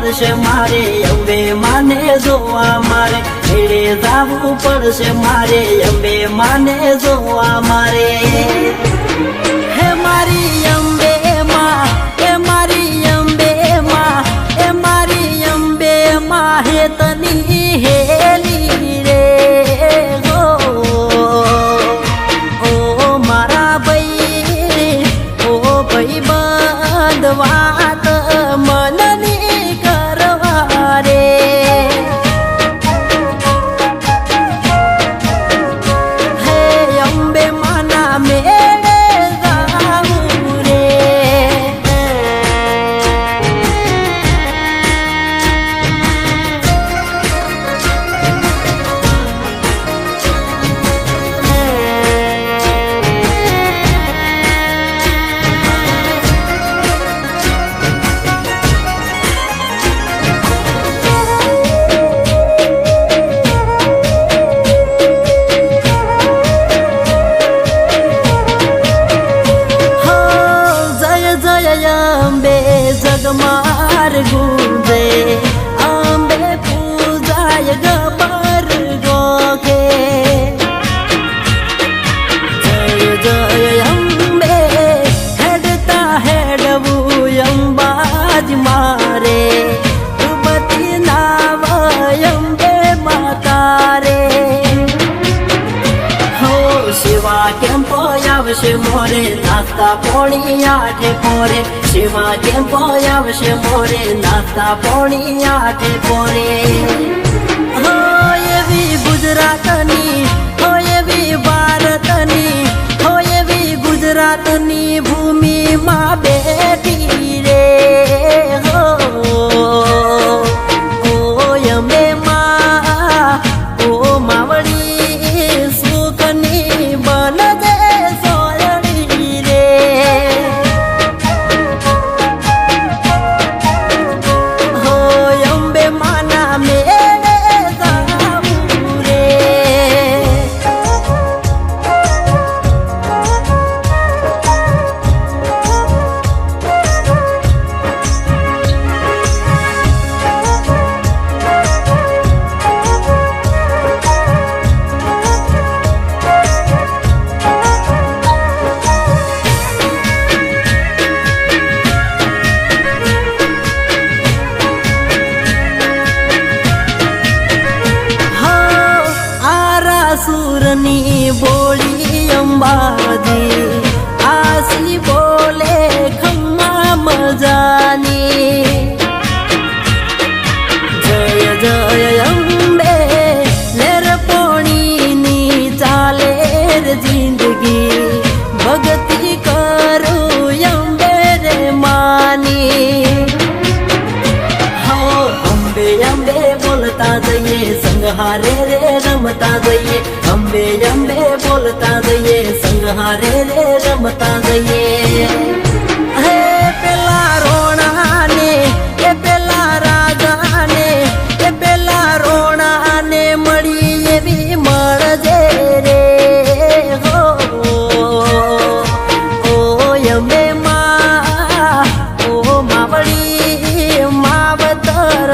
પડશે મારે અંબે માને જોવા મારે મેળે જાવું પડશે મારે અંબે માને જોવા મારે હે મારી અંબે માં હે મારી અંબે માં હે મારી અંબે માં હે તની હેલી રે ગો ઓ મારા ભાઈ ઓ ભાઈ બંધ વાત મનની કરવા રે હે અંબે માના મેળે જાવું રે અંબે જગમાર ગુંજે અંબે પૂજાય ગબર ગોખે જય જય અંબે હેડતા હેડવું અંબાજ મારે બતી નાવ અંબે માતા રે હો શિવા કેમ્પો આવશે મોરે નાસ્તા પોણી આઠે પોરે શિવા કેમ્પો આવશે મોરે નાસ્તા પોણી આઠે પોરે હો એવી ગુજરાતની હો એવી ભારતની હો એવી ગુજરાતની ભૂમિમાં બેઠી રે હો ઓ અંબે માં ઓ માવડી સુખની બનજે સોયડી રે હો અંબે માના મેળે જાવું રે સુરની બોલી અંબાજી આસી બોલે ખમ્મા મજાની જય જય અંબે લેર પોણીની ચાલે જિંદગી ભક્તિ કરું અંબે રે માની હો અંબે અંબે બોલતા જઈએ સંગહારે રે રમતા જઈએ અંબે અંબે બોલતા જઈએ સંગહારે રે રમતા જઈએ હે પેલા રોણાને એ પેલા રાજાને એ પેલા રોણાને મળી એવી મળજે રે હો ઓ અંબે માં ઓ માવડી માવતર